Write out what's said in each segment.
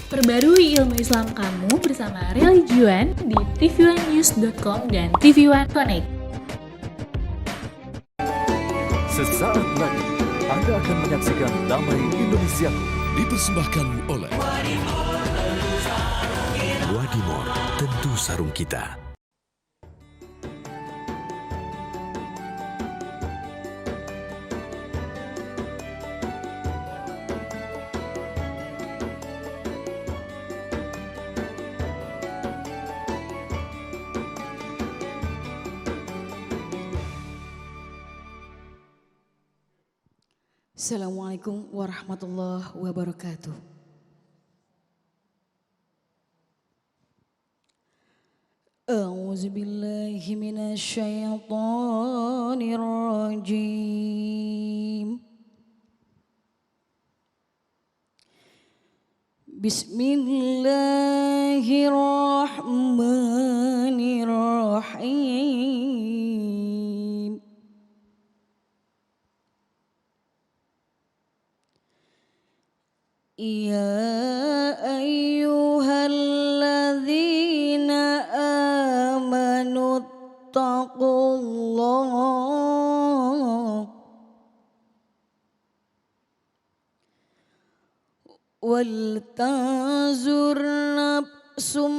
Perbarui ilmu Islam kamu bersama Religion di tv1news.com dan TV1 Connect. Sesaat lagi Anda akan menyaksikan Damai Indonesia dipersembahkan oleh Wadimor, tentu sarung kita. Assalamualaikum warahmatullahi wabarakatuh. A'udzu billahi minasy syaithanir rajim. Bismillahirrahmanirrahim. Ya ayyuhalladzina amanu taqullaha wal tanzur nafsum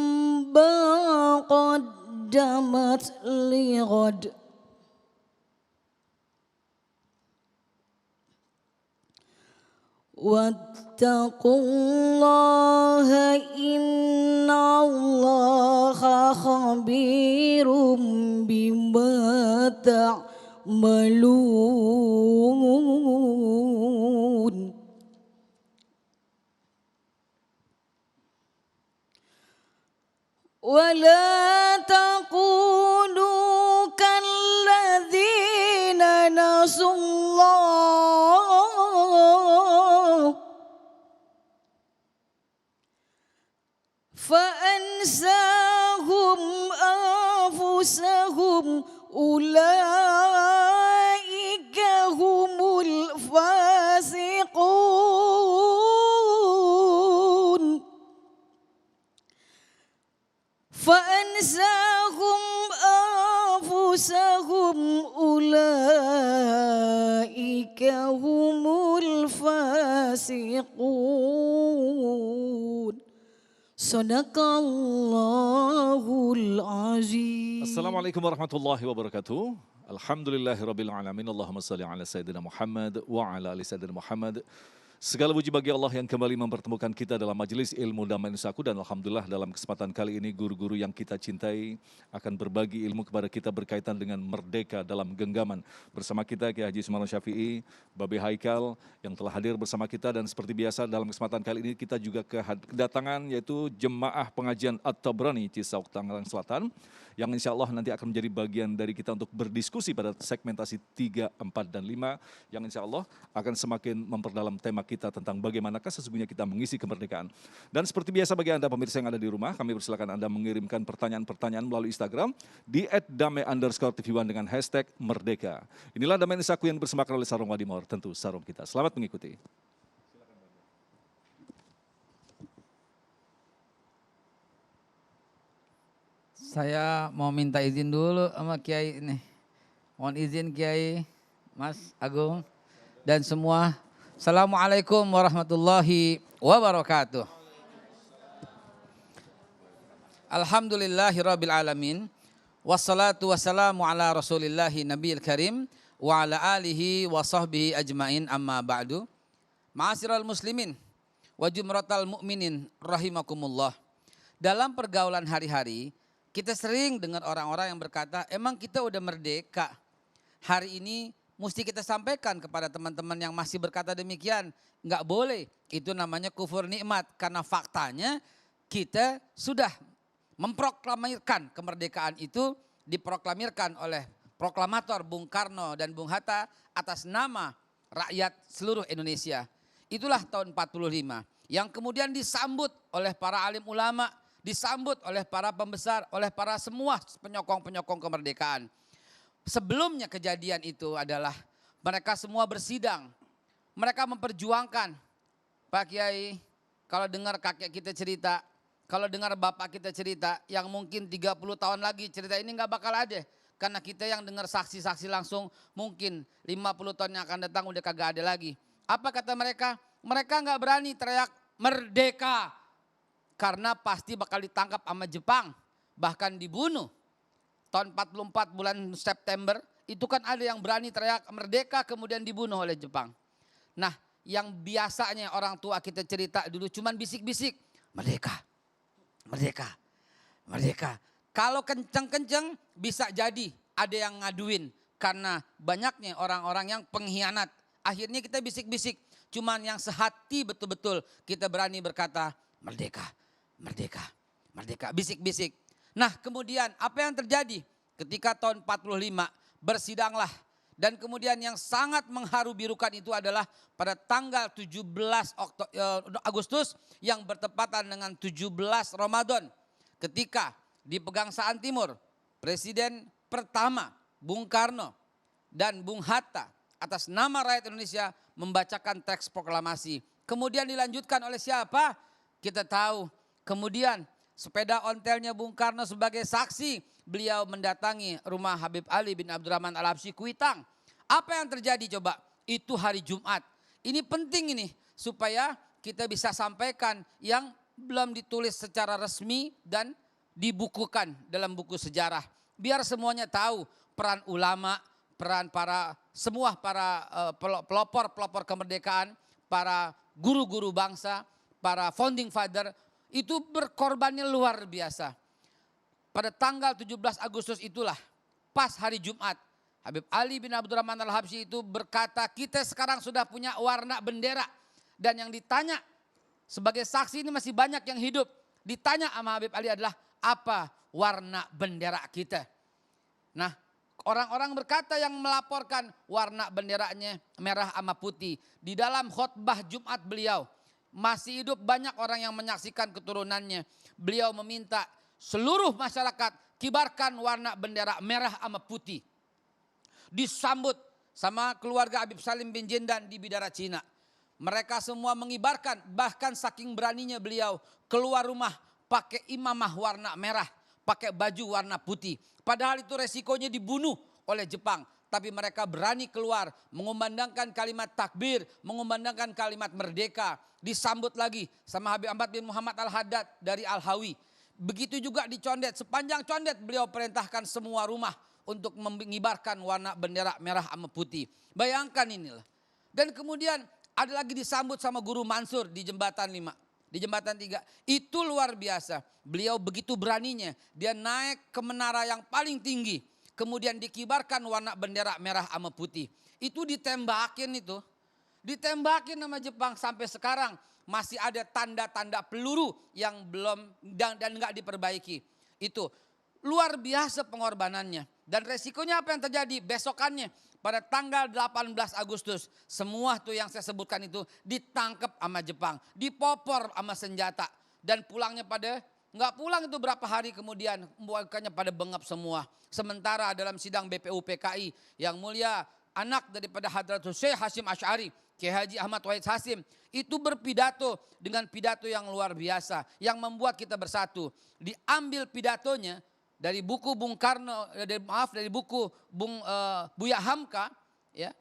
ma qaddamat lighad. Wattaqullaha innallaha khabirum bima ta'malun. Wala takunu kalladzina nasullah فأنساهم أنفسهم أولئك هم الفاسقون فأنساهم أنفسهم أولئك هم الفاسقون. Sadaqallahul azim. Assalamualaikum warahmatullahi wabarakatuh. Alhamdulillahirabbil alamin. Allahumma shalli ala sayyidina Muhammad wa ala ali sayyidina Muhammad. Segala puji bagi Allah yang kembali mempertemukan kita dalam majelis ilmu Damai Nusaku, dan alhamdulillah dalam kesempatan kali ini guru-guru yang kita cintai akan berbagi ilmu kepada kita berkaitan dengan merdeka dalam genggaman. Bersama kita Kiai Haji Sumarno Syafi'i, Babe Haikal yang telah hadir bersama kita, dan seperti biasa dalam kesempatan kali ini kita juga kedatangan yaitu Jemaah Pengajian At-Tabrani Cisauk Tangerang Selatan yang insya Allah nanti akan menjadi bagian dari kita untuk berdiskusi pada segmentasi 3, 4, dan 5 yang insya Allah akan semakin memperdalam tema kita tentang bagaimanakah sesungguhnya kita mengisi kemerdekaan. Dan seperti biasa bagi Anda pemirsa yang ada di rumah, kami persilakan Anda mengirimkan pertanyaan-pertanyaan melalui Instagram di @damai_tv1 dengan hashtag Merdeka. Inilah Damai Nusaku yang dipersembahkan oleh Sarung Wadimor, tentu sarung kita. Selamat mengikuti. Saya mau minta izin dulu sama Kiai ini. Mohon izin Kiai, Mas Agung, dan semua. Assalamualaikum warahmatullahi wabarakatuh. Alhamdulillahirabbil alamin. Wassalatu wassalamu ala Rasulillahi Nabiyil Karim wa ala alihi wa sahbihi ajmain, amma ba'du. Ma'asyiral muslimin wa jumratal mu'minin rahimakumullah. Dalam pergaulan hari-hari kita sering dengar orang-orang yang berkata, emang kita udah merdeka. Hari ini mesti kita sampaikan kepada teman-teman yang masih berkata demikian. Enggak boleh, itu namanya kufur nikmat. Karena faktanya kita sudah memproklamirkan kemerdekaan itu, diproklamirkan oleh proklamator Bung Karno dan Bung Hatta atas nama rakyat seluruh Indonesia. Itulah tahun 45 yang kemudian disambut oleh para alim ulama, disambut oleh para pembesar, oleh para semua penyokong-penyokong kemerdekaan. Sebelumnya kejadian itu adalah mereka semua bersidang. Mereka memperjuangkan, Pak Kiai, kalau dengar kakek kita cerita, kalau dengar bapak kita cerita, yang mungkin 30 tahun lagi cerita ini nggak bakal ada. Karena kita yang dengar saksi-saksi langsung mungkin 50 tahun yang akan datang udah kagak ada lagi. Apa kata mereka? Mereka nggak berani teriak merdeka. Karena pasti bakal ditangkap sama Jepang. Bahkan dibunuh. Tahun 44 bulan September itu kan ada yang berani teriak merdeka kemudian dibunuh oleh Jepang. Nah yang biasanya orang tua kita cerita dulu cuman bisik-bisik. Merdeka, merdeka, merdeka. Kalau kenceng-kenceng bisa jadi ada yang ngaduin. Karena banyaknya orang-orang yang pengkhianat. Akhirnya kita bisik-bisik. Cuman yang sehati betul-betul kita berani berkata merdeka, merdeka, merdeka. Bisik-bisik. Nah kemudian apa yang terjadi ketika tahun 45 bersidanglah. Dan kemudian yang sangat mengharu birukan itu adalah pada tanggal 17 Agustus yang bertepatan dengan 17 Ramadan. Ketika di Pegangsaan Timur Presiden pertama Bung Karno dan Bung Hatta atas nama rakyat Indonesia membacakan teks proklamasi. Kemudian dilanjutkan oleh siapa? Kita tahu. Kemudian sepeda ontelnya Bung Karno sebagai saksi, beliau mendatangi rumah Habib Ali bin Abdurrahman Al-Habsyi Kuitang. Apa yang terjadi coba? Itu hari Jumat. Ini penting ini supaya kita bisa sampaikan yang belum ditulis secara resmi dan dibukukan dalam buku sejarah. Biar semuanya tahu peran ulama, peran semua para pelopor kemerdekaan, para guru-guru bangsa, para founding father, itu berkorbannya luar biasa. Pada tanggal 17 Agustus itulah, pas hari Jumat, Habib Ali bin Abdurrahman Al-Habsyi itu berkata, kita sekarang sudah punya warna bendera. Dan yang ditanya, sebagai saksi ini masih banyak yang hidup. Ditanya sama Habib Ali adalah, apa warna bendera kita? Nah, orang-orang berkata yang melaporkan warna benderanya merah sama putih. Di dalam khutbah Jumat beliau, masih hidup banyak orang yang menyaksikan keturunannya. Beliau meminta seluruh masyarakat kibarkan warna bendera merah sama putih. Disambut sama keluarga Habib Salim bin Jendan di Bidara Cina. Mereka semua mengibarkan, bahkan saking beraninya beliau keluar rumah pakai imamah warna merah, pakai baju warna putih. Padahal itu resikonya dibunuh oleh Jepang. Tapi mereka berani keluar, mengumandangkan kalimat takbir, mengumandangkan kalimat merdeka. Disambut lagi sama Habib Ahmad bin Muhammad Al-Haddad dari Al-Hawi. Begitu juga di Condet, sepanjang Condet beliau perintahkan semua rumah untuk mengibarkan warna bendera merah sama putih. Bayangkan inilah. Dan kemudian ada lagi disambut sama Guru Mansur di Jembatan 5. Di Jembatan 3. Itu luar biasa. Beliau begitu beraninya. Dia naik ke menara yang paling tinggi. Kemudian dikibarkan warna bendera merah sama putih. Itu ditembakin itu. Ditembakin sama Jepang sampai sekarang. Masih ada tanda-tanda peluru yang belum dan nggak diperbaiki. Itu luar biasa pengorbanannya. Dan resikonya apa yang terjadi? Besokannya pada tanggal 18 Agustus. Semua tuh yang saya sebutkan itu ditangkap sama Jepang. Dipopor sama senjata. Dan pulangnya nggak pulang itu berapa hari kemudian. Bukannya pada bengap semua. Sementara dalam sidang BPUPKI yang mulia anak daripada Hadratul Syekh Hasyim Asy'ari, Kiai Haji Ahmad Wahid Hasyim, itu berpidato dengan pidato yang luar biasa. Yang membuat kita bersatu. Diambil pidatonya dari buku Bung Karno, dari buku Buya Hamka ya,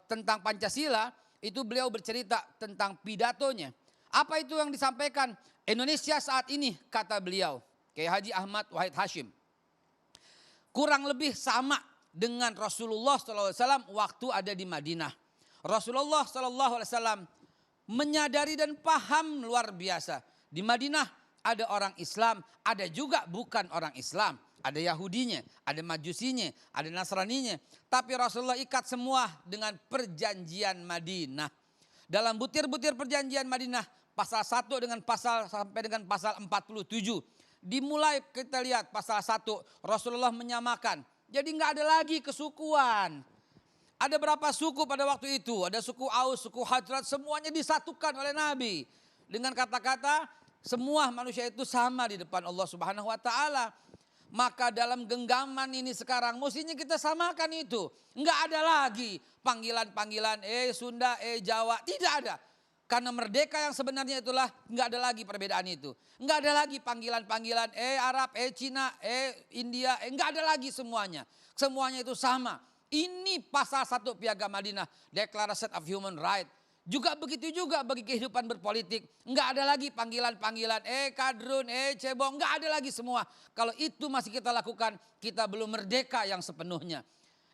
tentang Pancasila, itu beliau bercerita tentang pidatonya. Apa itu yang disampaikan? Indonesia saat ini, kata beliau, Kiai Haji Ahmad Wahid Hasyim, kurang lebih sama dengan Rasulullah SAW waktu ada di Madinah. Rasulullah SAW menyadari dan paham luar biasa. Di Madinah ada orang Islam, ada juga bukan orang Islam. Ada Yahudinya, ada Majusinya, ada Nasraninya. Tapi Rasulullah ikat semua dengan perjanjian Madinah. Dalam butir-butir perjanjian Madinah, pasal 1 sampai dengan pasal 47. Dimulai kita lihat pasal 1, Rasulullah menyamakan. Jadi nggak ada lagi kesukuan. Ada berapa suku pada waktu itu? Ada suku Aus, suku Hajrat, semuanya disatukan oleh Nabi. Dengan kata-kata semua manusia itu sama di depan Allah Subhanahu wa taala. Maka dalam genggaman ini sekarang mestinya kita samakan itu. Enggak ada lagi panggilan-panggilan Sunda, Jawa, tidak ada. Karena merdeka yang sebenarnya itulah nggak ada lagi perbedaan itu. Nggak ada lagi panggilan-panggilan Arab, Cina, India, nggak ada lagi semuanya. Semuanya itu sama. Ini pasal 1 Piagam Madinah, Declaration of Human Rights. Juga begitu juga bagi kehidupan berpolitik. Nggak ada lagi panggilan-panggilan kadrun, cebong, nggak ada lagi semua. Kalau itu masih kita lakukan, kita belum merdeka yang sepenuhnya.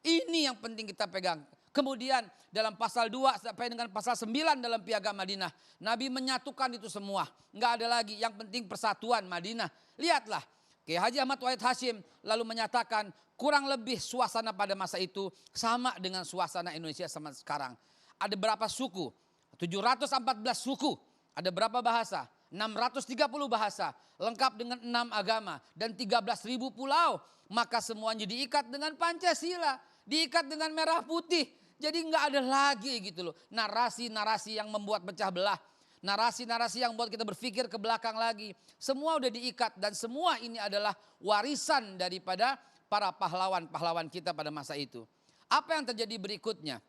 Ini yang penting kita pegang. Kemudian dalam pasal 2 sampai dengan pasal 9 dalam Piagam Madinah, Nabi menyatukan itu semua. Nggak ada lagi, yang penting persatuan Madinah. Lihatlah, Kiai Haji Ahmad Wahid Hashim lalu menyatakan kurang lebih suasana pada masa itu sama dengan suasana Indonesia sama sekarang. Ada berapa suku? 714 suku. Ada berapa bahasa? 630 bahasa. Lengkap dengan 6 agama dan 13.000 pulau. Maka semuanya diikat dengan Pancasila. Diikat dengan merah putih. Jadi nggak ada lagi gitu loh. Narasi-narasi yang membuat pecah belah. Narasi-narasi yang membuat kita berpikir ke belakang lagi. Semua udah diikat dan semua ini adalah warisan daripada para pahlawan-pahlawan kita pada masa itu. Apa yang terjadi berikutnya?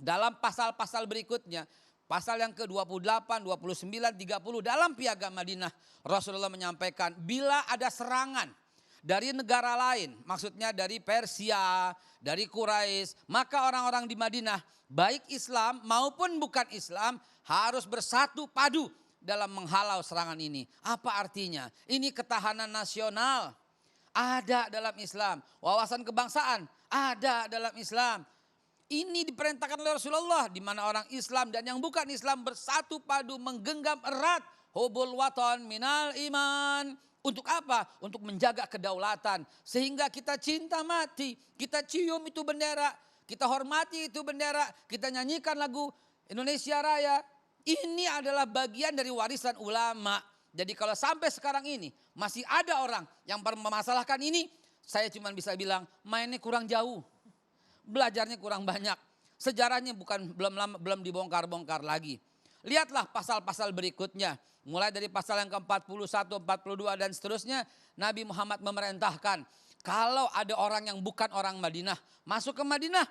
Dalam pasal-pasal berikutnya, pasal yang ke-28, 29, 30 dalam Piagam Madinah, Rasulullah menyampaikan bila ada serangan dari negara lain, maksudnya dari Persia, dari Quraisy, maka orang-orang di Madinah, baik Islam maupun bukan Islam, harus bersatu padu dalam menghalau serangan ini. Apa artinya? Ini ketahanan nasional. Ada dalam Islam. Wawasan kebangsaan ada dalam Islam. Ini diperintahkan oleh Rasulullah, di mana orang Islam dan yang bukan Islam bersatu padu menggenggam erat hubul waton minal iman. Untuk apa? Untuk menjaga kedaulatan. Sehingga kita cinta mati, kita cium itu bendera, kita hormati itu bendera, kita nyanyikan lagu Indonesia Raya. Ini adalah bagian dari warisan ulama. Jadi kalau sampai sekarang ini masih ada orang yang memasalahkan ini, saya cuma bisa bilang mainnya kurang jauh. Belajarnya kurang banyak. Sejarahnya belum dibongkar-bongkar lagi. Lihatlah pasal-pasal berikutnya. Mulai dari pasal yang ke-41, 42 dan seterusnya. Nabi Muhammad memerintahkan kalau ada orang yang bukan orang Madinah masuk ke Madinah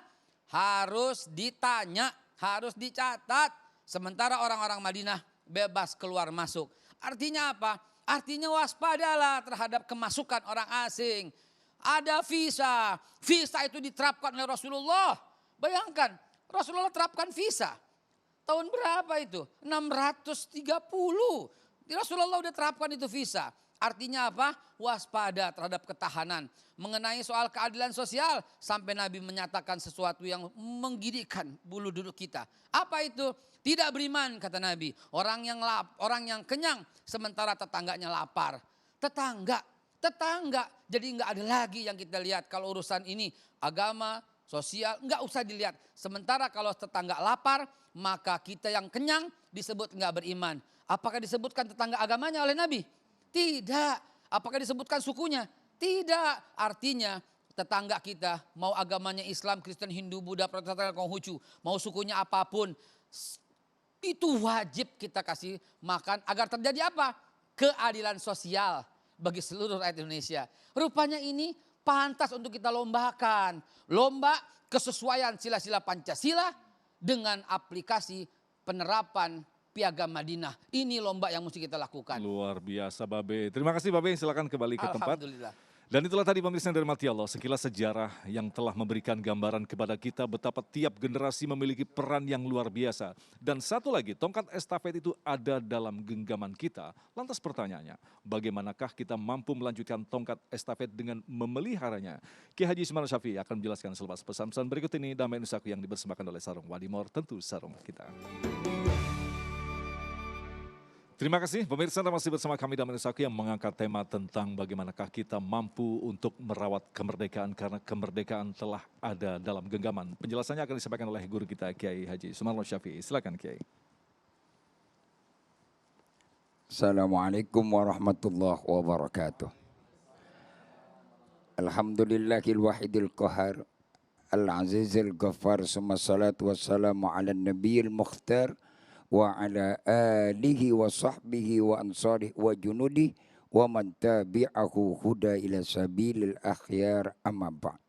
harus ditanya, harus dicatat. Sementara orang-orang Madinah bebas keluar masuk. Artinya apa? Artinya waspadalah terhadap kemasukan orang asing. Ada visa. Visa itu diterapkan oleh Rasulullah. Bayangkan, Rasulullah terapkan visa. Tahun berapa itu? 630. Rasulullah udah terapkan itu visa. Artinya apa? Waspada terhadap ketahanan. Mengenai soal keadilan sosial, sampai Nabi menyatakan sesuatu yang menggigitkan bulu duduk kita. Apa itu? Tidak beriman, kata Nabi. Orang yang kenyang sementara tetangganya lapar. Tetangga. Jadi nggak ada lagi yang kita lihat kalau urusan ini agama, sosial, nggak usah dilihat. Sementara kalau tetangga lapar, maka kita yang kenyang disebut nggak beriman. Apakah disebutkan tetangga agamanya oleh Nabi? Tidak. Apakah disebutkan sukunya? Tidak. Artinya tetangga kita mau agamanya Islam, Kristen, Hindu, Buddha, Protestan, Konghucu, mau sukunya apapun, itu wajib kita kasih makan agar terjadi apa? Keadilan sosial bagi seluruh rakyat Indonesia. Rupanya ini pantas untuk kita lombakan. Lomba kesesuaian sila-sila Pancasila dengan aplikasi penerapan Piagam Madinah. Ini lomba yang mesti kita lakukan. Luar biasa Babe. Terima kasih Babe, silakan kembali ke tempat. Alhamdulillah. Dan itulah tadi pemirsa yang dirahmati Allah, sekilas sejarah yang telah memberikan gambaran kepada kita betapa tiap generasi memiliki peran yang luar biasa. Dan satu lagi, tongkat estafet itu ada dalam genggaman kita. Lantas pertanyaannya, bagaimanakah kita mampu melanjutkan tongkat estafet dengan memeliharanya? Kiai Haji Ismail Syafi'i akan menjelaskan selepas pesan-pesan berikut ini. Damai Nusaku yang dipersembahkan oleh Sarung Wadimor, tentu sarung kita. Terima kasih pemirsa, Anda masih bersama kami Damai Nusaku yang mengangkat tema tentang bagaimanakah kita mampu untuk merawat kemerdekaan karena kemerdekaan telah ada dalam genggaman. Penjelasannya akan disampaikan oleh guru kita Kiai Haji Ismail Syafi'i. Silakan Kiai. Assalamualaikum warahmatullahi wabarakatuh. Alhamdulillahil wahidil qahar, al-azizil ghaffar, summa salatu wassalamu ala nabiyil mukhtar, wa ala alihi wa sahbihi wa ansarihi wa junudi wa man tabi'ahu huda ila sabilil akhyar amma ba'd.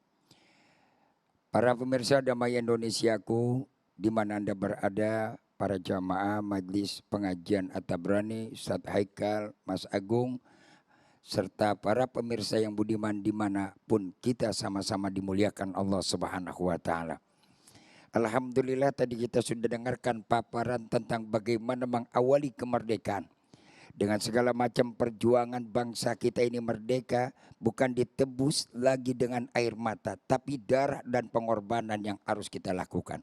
Para pemirsa Damai Indonesiaku, di mana Anda berada, para jamaah Majlis Pengajian At-Tabrani, Ustadz Haikal, Mas Agung, serta para pemirsa yang budiman dimanapun kita sama-sama dimuliakan Allah Subhanahu wa Ta'ala. Alhamdulillah tadi kita sudah dengarkan paparan tentang bagaimana mengawali kemerdekaan. Dengan segala macam perjuangan bangsa kita ini merdeka bukan ditebus lagi dengan air mata, tapi darah dan pengorbanan yang harus kita lakukan.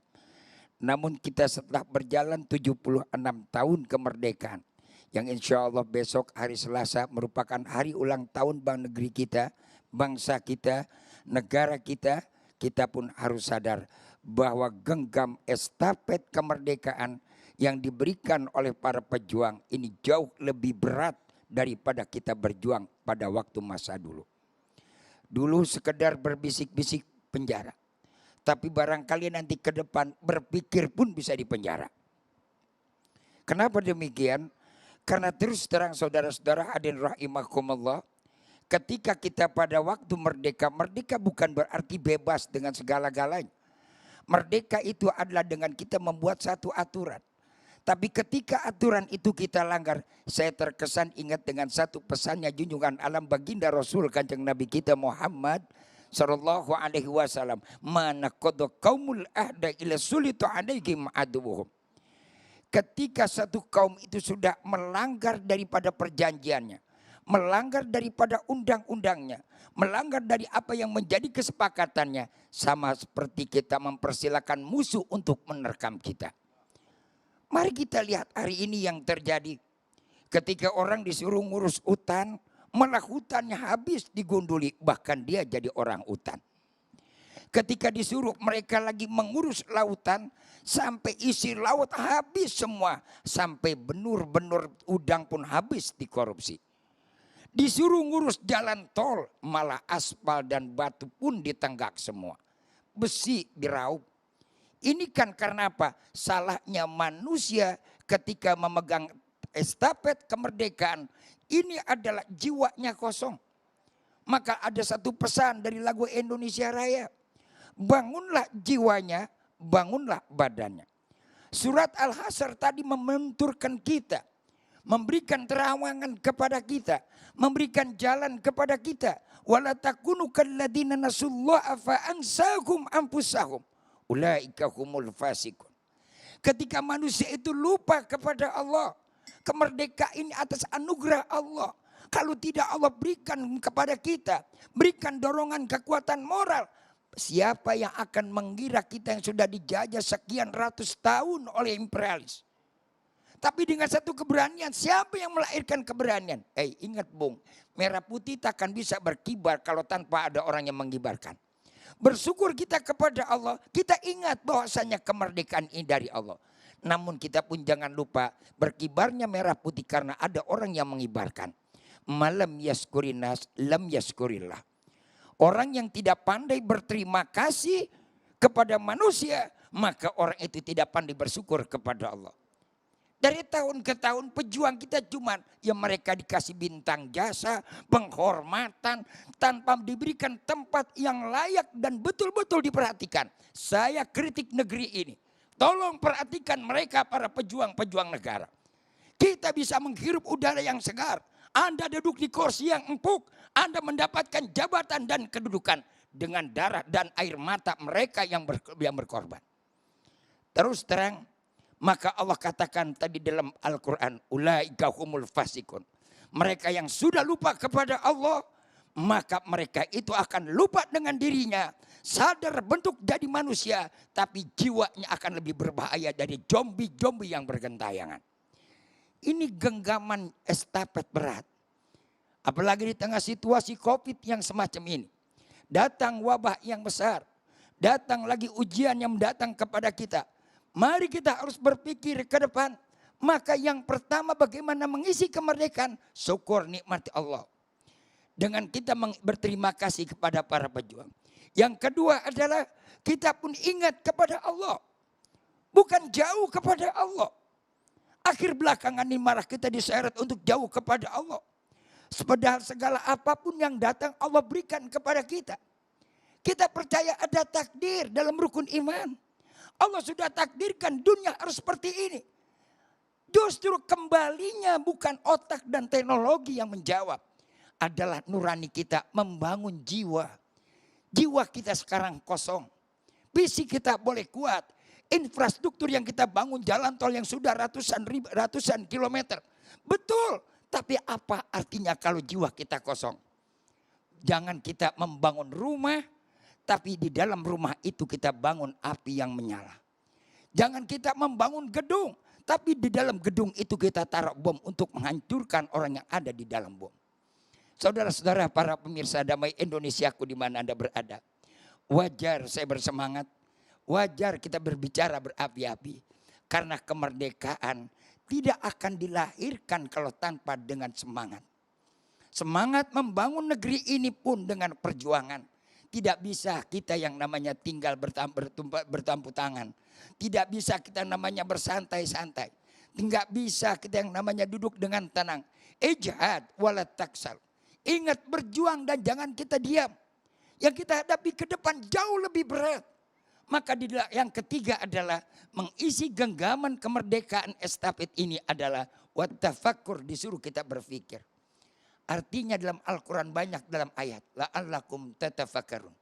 Namun kita setelah berjalan 76 tahun kemerdekaan, yang insya Allah besok hari Selasa merupakan hari ulang tahun Bank Negeri kita, bangsa kita, negara kita, kita pun harus sadar bahwa genggam estafet kemerdekaan yang diberikan oleh para pejuang ini jauh lebih berat daripada kita berjuang pada waktu masa dulu. Dulu sekedar berbisik-bisik penjara. Tapi barangkali nanti ke depan berpikir pun bisa dipenjara. Kenapa demikian? Karena terus terang saudara-saudara hadirin rahimakumullah, ketika kita pada waktu merdeka, merdeka bukan berarti bebas dengan segala-galanya. Merdeka itu adalah dengan kita membuat satu aturan. Tapi ketika aturan itu kita langgar, saya terkesan ingat dengan satu pesannya junjungan alam baginda Rasul Kanjeng Nabi kita Muhammad sallallahu alaihi wasallam, mana qad qaumul ahda ila sulitu alaihim aduhum. Ketika satu kaum itu sudah melanggar daripada perjanjiannya, melanggar daripada undang-undangnya, melanggar dari apa yang menjadi kesepakatannya, sama seperti kita mempersilakan musuh untuk menerkam kita. Mari kita lihat hari ini yang terjadi. Ketika orang disuruh ngurus hutan, malah hutannya habis digunduli, bahkan dia jadi orang hutan. Ketika disuruh mereka lagi mengurus lautan, sampai isi laut habis semua. Sampai benur-benur udang pun habis dikorupsi. Disuruh ngurus jalan tol, malah aspal dan batu pun ditenggak semua. Besi diraup. Ini kan karena apa? Salahnya manusia ketika memegang estafet kemerdekaan. Ini adalah jiwanya kosong. Maka ada satu pesan dari lagu Indonesia Raya. Bangunlah jiwanya, bangunlah badannya. Surat Al-Hasyr tadi mementurkan kita. Memberikan terawangan kepada kita. Memberikan jalan kepada kita. Wala takunu kalladzina nasullaha fa ansahum anfusahum. Ulaika humul fasikun. Ketika manusia itu lupa kepada Allah. Kemerdekaan ini atas anugerah Allah. Kalau tidak Allah berikan kepada kita. Berikan dorongan kekuatan moral. Siapa yang akan mengira kita yang sudah dijajah sekian ratus tahun oleh imperialis. Tapi dengan satu keberanian. Siapa yang melahirkan keberanian? Ingat Bung. Merah putih takkan bisa berkibar kalau tanpa ada orang yang mengibarkan. Bersyukur kita kepada Allah. Kita ingat bahwasanya kemerdekaan ini dari Allah. Namun kita pun jangan lupa berkibarnya merah putih karena ada orang yang mengibarkan. Malam yaskurinas lam yaskurillah. Orang yang tidak pandai berterima kasih kepada manusia, maka orang itu tidak pandai bersyukur kepada Allah. Dari tahun ke tahun pejuang kita cuman yang mereka dikasih bintang jasa, penghormatan tanpa diberikan tempat yang layak dan betul-betul diperhatikan. Saya kritik negeri ini. Tolong perhatikan mereka para pejuang-pejuang negara. Kita bisa menghirup udara yang segar. Anda duduk di kursi yang empuk. Anda mendapatkan jabatan dan kedudukan dengan darah dan air mata mereka yang berkorban. Terus terang. Maka Allah katakan tadi dalam Al-Quran. Ulaika humul fasikun. Mereka yang sudah lupa kepada Allah. Maka mereka itu akan lupa dengan dirinya. Sadar bentuk jadi manusia. Tapi jiwanya akan lebih berbahaya dari zombie-zombie yang bergentayangan. Ini genggaman estafet berat. Apalagi di tengah situasi COVID yang semacam ini. Datang wabah yang besar. Datang lagi ujian yang datang kepada kita. Mari kita harus berpikir ke depan. Maka yang pertama bagaimana mengisi kemerdekaan. Syukur nikmati Allah. Dengan kita berterima kasih kepada para pejuang. Yang kedua adalah kita pun ingat kepada Allah. Bukan jauh kepada Allah. Akhir belakangan ini malah kita diseret untuk jauh kepada Allah. Padahal segala apapun yang datang Allah berikan kepada kita. Kita percaya ada takdir dalam rukun iman. Allah sudah takdirkan dunia harus seperti ini. Justru kembalinya bukan otak dan teknologi yang menjawab. Adalah nurani kita membangun jiwa. Jiwa kita sekarang kosong. Fisik kita boleh kuat. Infrastruktur yang kita bangun, jalan tol yang sudah ratusan kilometer. Betul. Tapi apa artinya kalau jiwa kita kosong? Jangan kita membangun rumah, tapi di dalam rumah itu kita bangun api yang menyala. Jangan kita membangun gedung, tapi di dalam gedung itu kita taruh bom untuk menghancurkan orang yang ada di dalam bom. Saudara-saudara, para pemirsa Damai Indonesiaku di mana Anda berada. Wajar saya bersemangat, wajar kita berbicara berapi-api. Karena kemerdekaan tidak akan dilahirkan kalau tanpa dengan semangat. Semangat membangun negeri ini pun dengan perjuangan. Tidak bisa kita yang namanya tinggal bertampu tangan. Tidak bisa kita namanya bersantai-santai. Tidak bisa kita yang namanya duduk dengan tenang. Ijhad wala taksal. Ingat berjuang dan jangan kita diam. Yang kita hadapi ke depan jauh lebih berat. Maka yang ketiga adalah mengisi genggaman kemerdekaan estafet ini adalah wattafakkur, disuruh kita berpikir. Artinya dalam Al-Quran banyak dalam ayat. La'allakum tatafakkarun.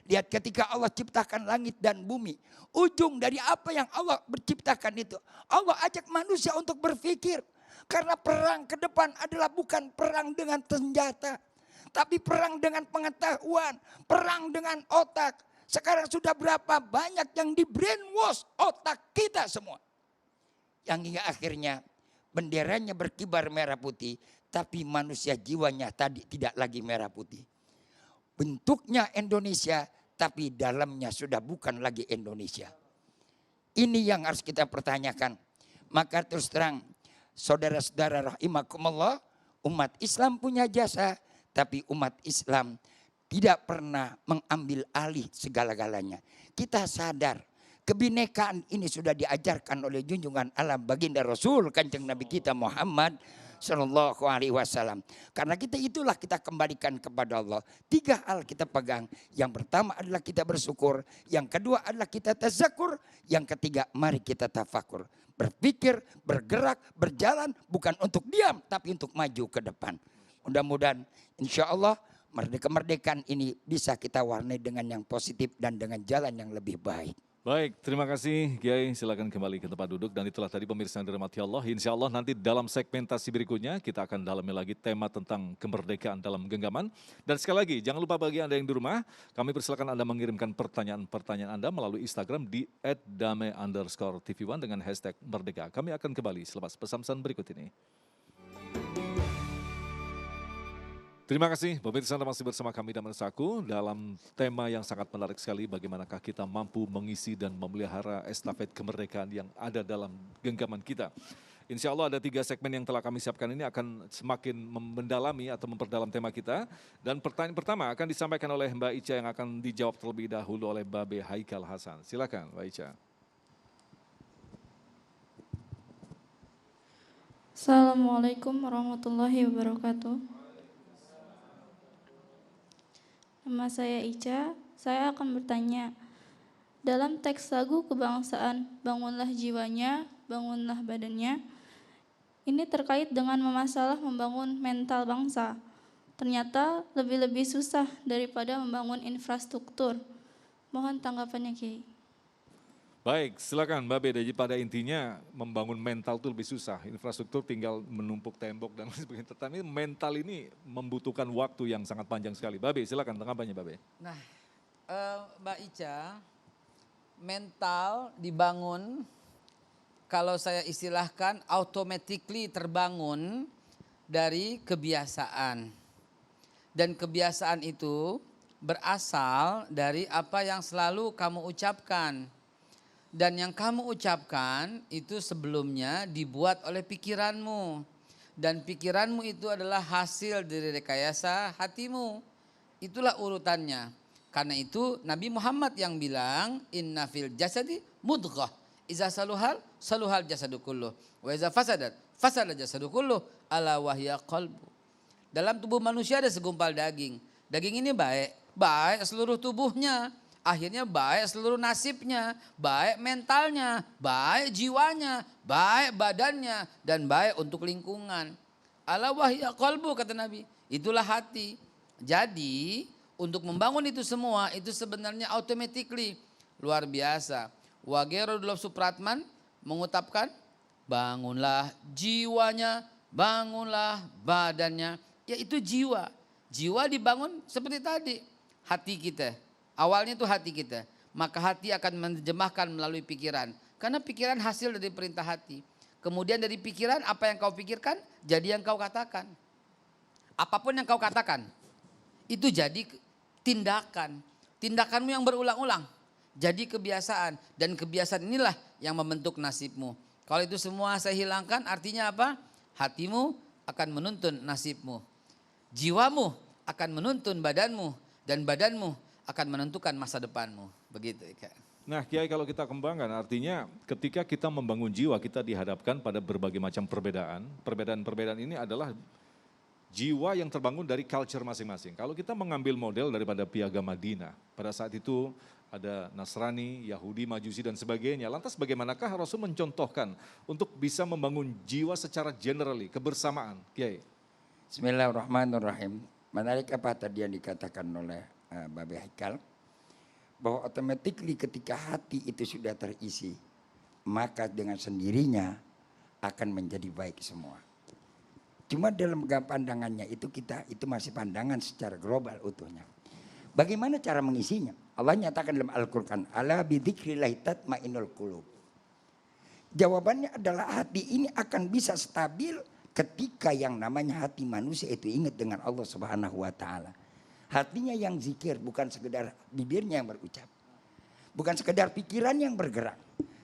Lihat ketika Allah ciptakan langit dan bumi. Ujung dari apa yang Allah menciptakan itu. Allah ajak manusia untuk berpikir. Karena perang ke depan adalah bukan perang dengan senjata. Tapi perang dengan pengetahuan. Perang dengan otak. Sekarang sudah berapa banyak yang di brainwash otak kita semua. Yang hingga akhirnya benderanya berkibar merah putih. Tapi manusia jiwanya tadi tidak lagi merah putih. Bentuknya Indonesia, tapi dalamnya sudah bukan lagi Indonesia. Ini yang harus kita pertanyakan. Maka terus terang, saudara-saudara rahimakumullah, umat Islam punya jasa, tapi umat Islam tidak pernah mengambil alih segala-galanya. Kita sadar, kebinekaan ini sudah diajarkan oleh junjungan alam baginda Rasul, Kanjeng Nabi kita Muhammad Sallallahu Alaihi Wasallam. Karena itulah kita kembalikan kepada Allah. 3 hal kita pegang. Yang pertama adalah kita bersyukur. Yang kedua adalah kita tazakur. Yang ketiga mari kita tafakur. Berpikir, bergerak, berjalan bukan untuk diam tapi untuk maju ke depan. Mudah-mudahan insya Allah kemerdekaan ini bisa kita warnai dengan yang positif dan dengan jalan yang lebih baik. Baik, terima kasih Kiai. Silakan kembali ke tempat duduk. Dan itulah tadi pemirsa yang dirahmati Allah. Insya Allah nanti dalam segmentasi berikutnya kita akan dalami lagi tema tentang kemerdekaan dalam genggaman. Dan sekali lagi, jangan lupa bagi Anda yang di rumah, kami persilakan Anda mengirimkan pertanyaan-pertanyaan Anda melalui Instagram di @dame_tv1 dengan hashtag Merdeka. Kami akan kembali selepas pesan-pesan berikut ini. Terima kasih pemirsa Anda masih bersama kami dan Mensaku dalam tema yang sangat menarik sekali, bagaimanakah kita mampu mengisi dan memelihara estafet kemerdekaan yang ada dalam genggaman kita. Insya Allah ada 3 segmen yang telah kami siapkan ini akan semakin mendalami atau memperdalam tema kita. Dan pertanyaan pertama akan disampaikan oleh Mbak Ica yang akan dijawab terlebih dahulu oleh Babe Haikal Hasan. Silakan Mbak Ica. Assalamualaikum warahmatullahi wabarakatuh. Nama saya Ica, saya akan bertanya, dalam teks lagu kebangsaan Bangunlah Jiwanya, Bangunlah Badannya, ini terkait dengan masalah membangun mental bangsa. Ternyata lebih-lebih susah daripada membangun infrastruktur. Mohon tanggapannya Kiai. Baik, silakan Mbak Bede. Jadi pada intinya membangun mental itu lebih susah. Infrastruktur tinggal menumpuk tembok dan lain sebagainya. Tetapi mental ini membutuhkan waktu yang sangat panjang sekali. Mbak Be, silakan tanggapannya Mbak Be. Nah, Mbak Ica, mental dibangun, kalau saya istilahkan automatically terbangun dari kebiasaan. Dan kebiasaan itu berasal dari apa yang selalu kamu ucapkan. Dan yang kamu ucapkan itu sebelumnya dibuat oleh pikiranmu. Dan pikiranmu itu adalah hasil dari rekayasa hatimu. Itulah urutannya. Karena itu Nabi Muhammad yang bilang, inna fil jasadi mudghah. Iza saluhal, saluhal jasadu kulluh. Wa iza fasadat, fasada jasadu kulluh. Ala wahya qalbu. Dalam tubuh manusia ada segumpal daging. Daging ini baik seluruh tubuhnya. akhirnya baik seluruh nasibnya, baik mentalnya, baik jiwanya, baik badannya, dan baik untuk lingkungan. Ala wahya qalbu, kata Nabi, itulah hati. Jadi untuk membangun itu semua itu sebenarnya automatically luar biasa. Wage Rudolf Supratman mengutapkan, bangunlah jiwanya, bangunlah badannya. Yaitu jiwa. Jiwa dibangun seperti tadi, hati kita. Awalnya itu hati kita. Maka hati akan menerjemahkan melalui pikiran. Karena pikiran hasil dari perintah hati. Kemudian dari pikiran, apa yang kau pikirkan jadi yang kau katakan. Apapun yang kau katakan itu jadi tindakan. Tindakanmu yang berulang-ulang jadi kebiasaan. Dan kebiasaan inilah yang membentuk nasibmu. Kalau itu semua saya hilangkan, artinya apa? Hatimu akan menuntun nasibmu. Jiwamu akan menuntun badanmu. Dan badanmu akan menentukan masa depanmu. Begitu, Ika. Nah, Kiai, kalau kita kembangkan, artinya ketika kita membangun jiwa, kita dihadapkan pada berbagai macam perbedaan. Perbedaan-perbedaan ini adalah jiwa yang terbangun dari culture masing-masing. Kalau kita mengambil model daripada Piagam Madinah, pada saat itu ada Nasrani, Yahudi, Majusi, dan sebagainya. Lantas bagaimanakah Rasul mencontohkan untuk bisa membangun jiwa secara generally, kebersamaan, Kiai? Bismillahirrahmanirrahim. Menarik apa tadi yang dikatakan oleh Babe Haikal, bahwa automatically ketika hati itu sudah terisi, maka dengan sendirinya akan menjadi baik semua. Cuma dalam pandangannya itu masih pandangan secara global utuhnya. Bagaimana cara mengisinya? Allah nyatakan dalam Al-Quran, ala bidzikrillahi tatma'innul qulub. Jawabannya adalah hati ini akan bisa stabil ketika yang namanya hati manusia itu ingat dengan Allah Subhanahu wa taala. Hatinya yang zikir, bukan sekedar bibirnya yang berucap. Bukan sekedar pikiran yang bergerak,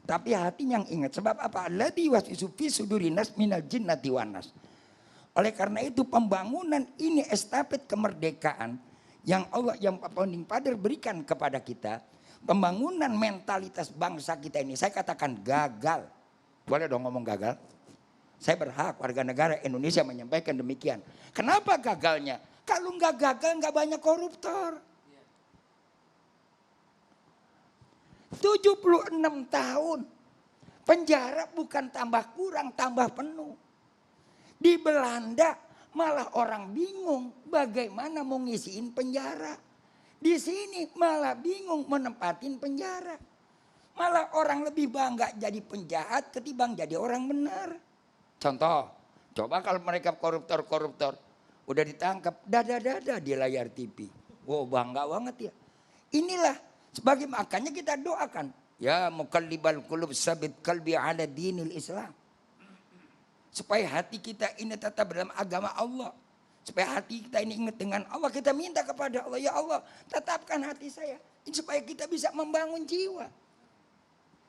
tapi hatinya yang ingat. Sebab apa? Alladzi waswisu fi sudurinas minal jinnati wan nas. Oleh karena itu pembangunan ini estafet kemerdekaan yang Allah, yang Founding Father berikan kepada kita. Pembangunan mentalitas bangsa kita ini, saya katakan gagal. Boleh dong ngomong gagal? Saya berhak warga negara Indonesia menyampaikan demikian. Kenapa gagalnya? Kalau nggak gagal nggak banyak koruptor. 76 tahun. Penjara bukan tambah kurang, tambah penuh. Di Belanda malah orang bingung bagaimana mau ngisiin penjara. Di sini malah bingung menempatin penjara. Malah orang lebih bangga jadi penjahat ketimbang jadi orang benar. Contoh, coba kalau mereka koruptor-koruptor udah ditangkap dada-dada di layar TV. Wow, bangga banget ya. Inilah sebagai makanya kita doakan, ya muqallibal qulub sabit qalbi ala dinil Islam. Supaya hati kita ini tetap dalam agama Allah. Supaya hati kita ini ingat dengan Allah, kita minta kepada Allah, ya Allah, tetapkan hati saya supaya kita bisa membangun jiwa.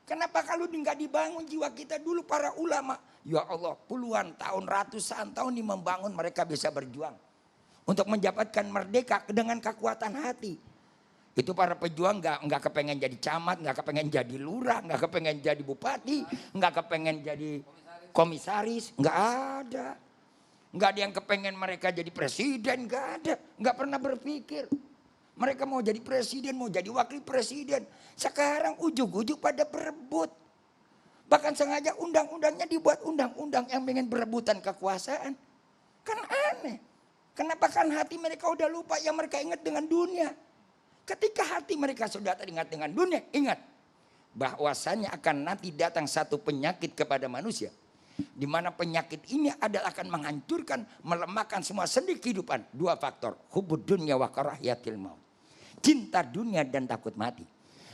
Kenapa kalau nggak dibangun jiwa kita dulu para ulama? Ya Allah, puluhan tahun, ratusan tahun ini membangun, mereka bisa berjuang untuk mendapatkan merdeka dengan kekuatan hati. Itu para pejuang nggak kepengen jadi camat, nggak kepengen jadi lurah, nggak kepengen jadi bupati, nggak kepengen jadi komisaris, nggak ada. Nggak ada yang kepengen mereka jadi presiden, nggak ada. Nggak pernah berpikir. Mereka mau jadi presiden, mau jadi wakil presiden. Sekarang ujug-ujug pada berebut. Bahkan sengaja undang-undangnya dibuat undang-undang yang pengen berebutan kekuasaan. Kan aneh. Kenapa kan hati mereka udah lupa yang mereka ingat dengan dunia. Ketika hati mereka sudah teringat dengan dunia, ingat. Bahwasannya akan nanti datang satu penyakit kepada manusia. Di mana penyakit ini adalah akan menghancurkan, melemahkan semua sendi kehidupan. Dua faktor, hubud dunya wa karahiyatil maut. Cinta dunia dan takut mati.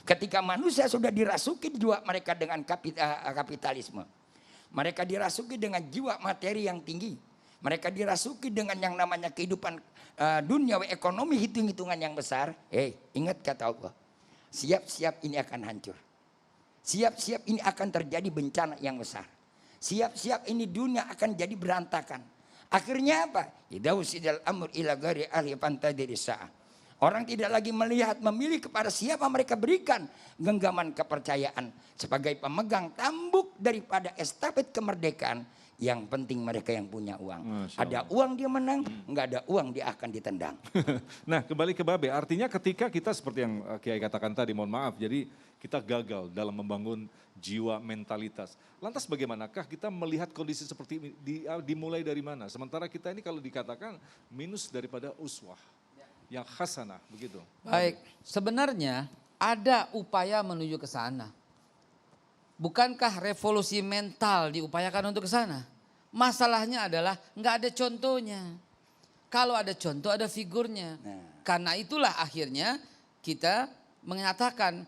Ketika manusia sudah dirasuki jiwa mereka dengan kapitalisme. Mereka dirasuki dengan jiwa materi yang tinggi. Mereka dirasuki dengan yang namanya kehidupan dunia, ekonomi, hitung-hitungan yang besar. Ingat kata Allah. Siap-siap ini akan hancur. Siap-siap ini akan terjadi bencana yang besar. Siap-siap ini dunia akan jadi berantakan. Akhirnya apa? Idausidal amr ila ghairi ahli fantadiri sa'ah. Orang tidak lagi melihat, memilih kepada siapa mereka berikan genggaman kepercayaan. Sebagai pemegang tambuk daripada estafet kemerdekaan. Yang penting mereka yang punya uang. Masya Ada Allah. uang dia menang, nggak ada uang dia akan ditendang. Nah, kembali ke Babe, artinya ketika kita seperti yang Kiai katakan tadi, mohon maaf, jadi kita gagal dalam membangun jiwa mentalitas. Lantas bagaimanakah kita melihat kondisi seperti ini, dimulai dari mana? Sementara kita ini kalau dikatakan minus daripada uswah, yang hasanah, begitu. Baik, sebenarnya ada upaya menuju ke sana. Bukankah revolusi mental diupayakan untuk ke sana? Masalahnya adalah nggak ada contohnya. Kalau ada contoh ada figurnya. Karena itulah akhirnya kita mengatakan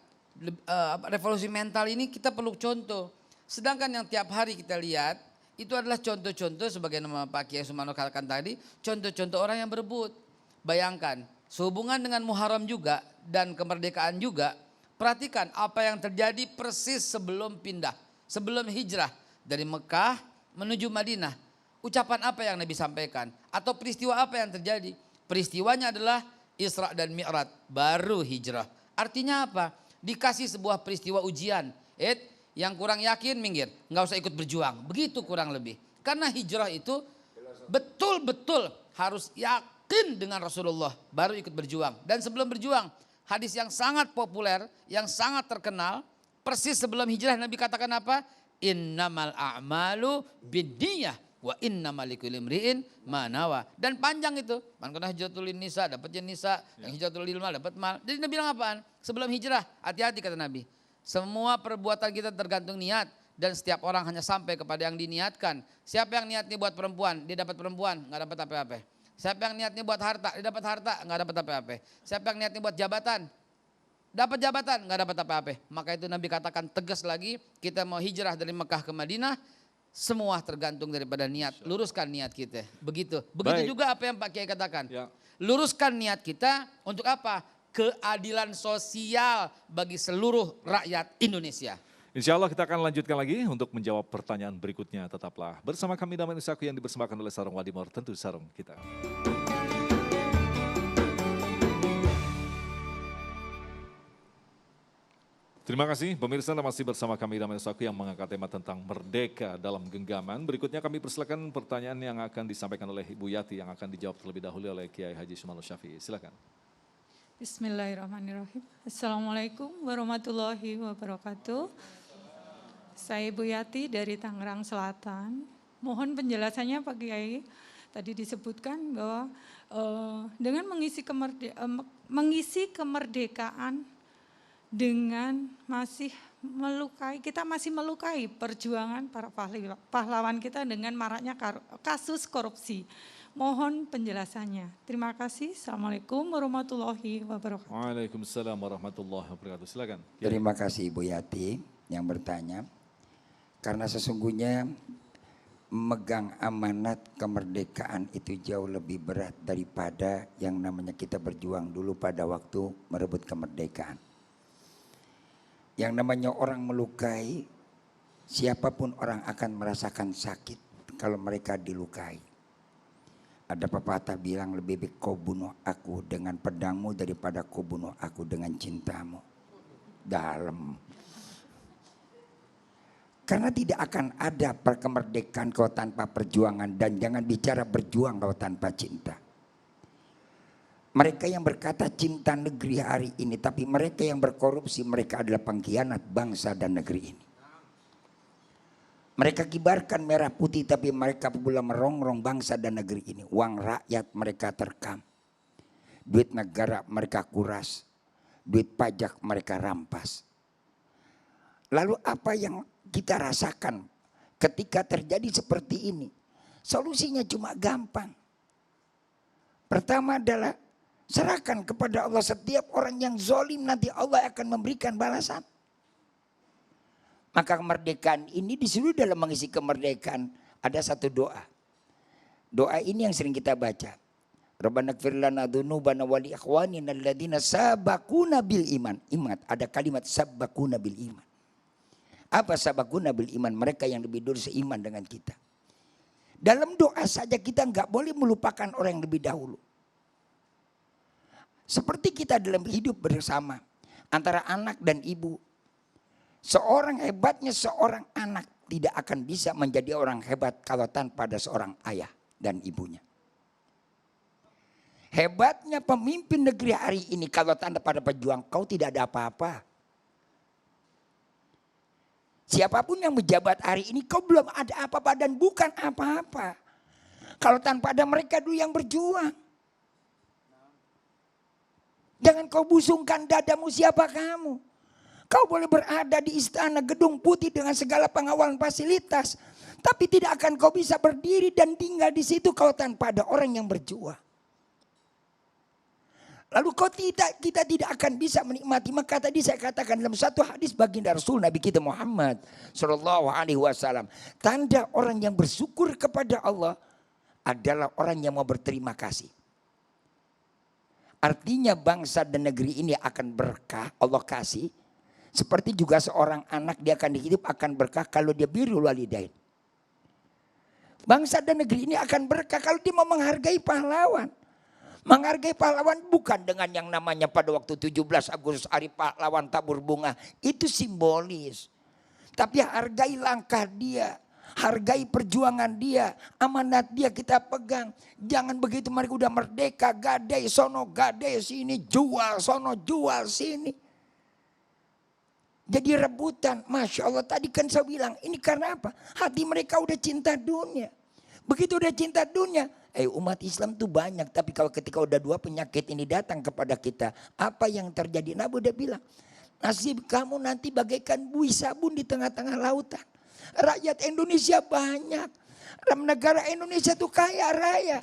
revolusi mental ini kita perlu contoh. Sedangkan yang tiap hari kita lihat itu adalah contoh-contoh sebagaimana Pak Kiai Sumano katakan tadi, contoh-contoh orang yang berebut. Bayangkan, sehubungan dengan Muharram juga dan kemerdekaan juga, perhatikan apa yang terjadi persis sebelum pindah, sebelum hijrah dari Mekah menuju Madinah. Ucapan apa yang Nabi sampaikan? Atau peristiwa apa yang terjadi? Peristiwanya adalah Isra dan Mi'raj, baru hijrah. Artinya apa? Dikasih sebuah peristiwa ujian. Yang kurang yakin minggir, nggak usah ikut berjuang. Begitu kurang lebih. Karena hijrah itu betul-betul harus yakin dengan Rasulullah, baru ikut berjuang. Dan sebelum berjuang, hadis yang sangat populer, yang sangat terkenal, persis sebelum hijrah Nabi katakan apa? Innamal a'malu binniyah wa innamal likulli imri'in ma nawa. Dan panjang itu. Man kana hijratul nisa dapatnya nisa, yang hijratul lil mal dapat mal. Jadi Nabi bilang apaan? Sebelum hijrah, hati-hati kata Nabi. Semua perbuatan kita tergantung niat dan setiap orang hanya sampai kepada yang diniatkan. Siapa yang niatnya buat perempuan, dia dapat perempuan, enggak dapat apa-apa. Siapa yang niatnya buat harta, dia dapat harta, enggak dapat apa-apa. Siapa yang niatnya buat jabatan, dapat jabatan, enggak dapat apa-apa. Maka itu Nabi katakan tegas lagi, kita mau hijrah dari Mekah ke Madinah, semua tergantung daripada niat. Luruskan niat kita. Begitu. Begitu Baik. juga apa yang Pak Kiai katakan. Ya. Luruskan niat kita untuk apa? Keadilan sosial bagi seluruh rakyat Indonesia. Insya Allah kita akan lanjutkan lagi untuk menjawab pertanyaan berikutnya. Tetaplah bersama kami Damai Nusaku yang dipersembahkan oleh Sarung Wadimor, tentu sarung kita. Terima kasih pemirsa, Anda masih bersama kami Damai Nusaku yang mengangkat tema tentang merdeka dalam genggaman. Berikutnya kami persilakan pertanyaan yang akan disampaikan oleh Ibu Yati yang akan dijawab terlebih dahulu oleh Kiai Haji Sumano Syafi'i. Silakan. Bismillahirrahmanirrahim. Assalamualaikum warahmatullahi wabarakatuh. Saya Ibu Yati dari Tangerang Selatan. Mohon penjelasannya Pak Kiai. Tadi disebutkan bahwa dengan mengisi kemerdekaan dengan masih melukai, kita masih melukai perjuangan para pahlawan kita dengan maraknya kasus korupsi. Mohon penjelasannya. Terima kasih. Assalamualaikum warahmatullahi wabarakatuh. Waalaikumsalam warahmatullahi wabarakatuh. Silakan. Terima kasih Ibu Yati yang bertanya. Karena sesungguhnya memegang amanat kemerdekaan itu jauh lebih berat daripada yang namanya kita berjuang dulu pada waktu merebut kemerdekaan. Yang namanya orang melukai, siapapun orang akan merasakan sakit kalau mereka dilukai. Ada pepatah bilang lebih baik kau bunuh aku dengan pedangmu daripada kau bunuh aku dengan cintamu. Dalam. Karena tidak akan ada kemerdekaan kau tanpa perjuangan dan jangan bicara berjuang kau tanpa cinta. Mereka yang berkata cinta negeri hari ini tapi mereka yang berkorupsi mereka adalah pengkhianat bangsa dan negeri ini. Mereka kibarkan merah putih tapi mereka pula merongrong bangsa dan negeri ini. Uang rakyat mereka terkam. Duit negara mereka kuras. Duit pajak mereka rampas. Lalu apa yang kita rasakan ketika terjadi seperti ini? Solusinya cuma gampang. Pertama adalah serahkan kepada Allah. Setiap orang yang zalim nanti Allah akan memberikan balasan. Maka kemerdekaan ini disuruh dalam mengisi kemerdekaan ada satu doa. Doa ini yang sering kita baca. Rabbana ighfir lana dzunubana wa li ikhwanina alladziina sabaquna bil iman. Ingat ada kalimat sabaquna bil iman. Apa sabaquna bil iman? Mereka yang lebih dulu seiman dengan kita. Dalam doa saja kita enggak boleh melupakan orang yang lebih dahulu. Seperti kita dalam hidup bersama antara anak dan ibu. Seorang hebatnya seorang anak tidak akan bisa menjadi orang hebat kalau tanpa ada seorang ayah dan ibunya. Hebatnya pemimpin negeri hari ini kalau tanpa pada pejuang kau tidak ada apa-apa. Siapapun yang menjabat hari ini kau belum ada apa-apa dan bukan apa-apa. Kalau tanpa ada mereka dulu yang berjuang. Jangan kau busungkan dadamu siapa kamu. Kau boleh berada di istana gedung putih dengan segala pengawalan fasilitas. Tapi tidak akan kau bisa berdiri dan tinggal di situ kalau tanpa ada orang yang berjuang. Lalu kita tidak akan bisa menikmati. Maka tadi saya katakan dalam satu hadis baginda Rasul Nabi kita Muhammad Sallallahu Alaihi Wasallam. Tanda orang yang bersyukur kepada Allah adalah orang yang mau berterima kasih. Artinya bangsa dan negeri ini akan berkah Allah kasih. Seperti juga seorang anak dia akan hidup akan berkah kalau dia birrul walidain. Bangsa dan negeri ini akan berkah kalau dia mau menghargai pahlawan. Menghargai pahlawan bukan dengan yang namanya pada waktu 17 Agustus hari pahlawan tabur bunga. Itu simbolis. Tapi hargai langkah dia. Hargai perjuangan dia. Amanat dia kita pegang. Jangan begitu mereka udah merdeka. Gadai sono gadai sini. Jual sono jual sini. Jadi rebutan. Masya Allah tadi kan saya bilang. Ini karena apa? Hati mereka udah cinta dunia. Begitu udah cinta dunia. Umat Islam tuh banyak. Tapi kalau ketika udah dua penyakit ini datang kepada kita. Apa yang terjadi? Nabi udah bilang. Nasib kamu nanti bagaikan buih sabun di tengah-tengah lautan. Rakyat Indonesia banyak. Dalam negara Indonesia tuh kaya raya.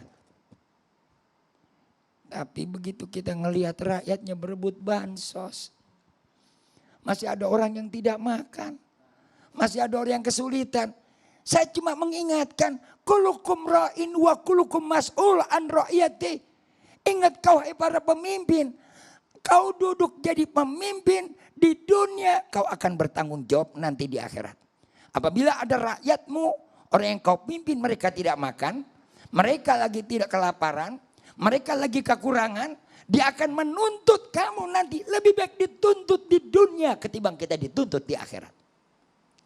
Tapi begitu kita ngelihat rakyatnya berebut bansos. Masih ada orang yang tidak makan. Masih ada orang yang kesulitan. Saya cuma mengingatkan. Kulukum ra'in wa kulukum mas'ul an ra'yati. Ingat kau para pemimpin. Kau duduk jadi pemimpin di dunia. Kau akan bertanggung jawab nanti di akhirat. Apabila ada rakyatmu. Orang yang kau pimpin mereka tidak makan. Mereka lagi tidak kelaparan. Mereka lagi kekurangan. Dia akan menuntut kamu nanti. Lebih baik dituntut di dunia. Ketimbang kita dituntut di akhirat.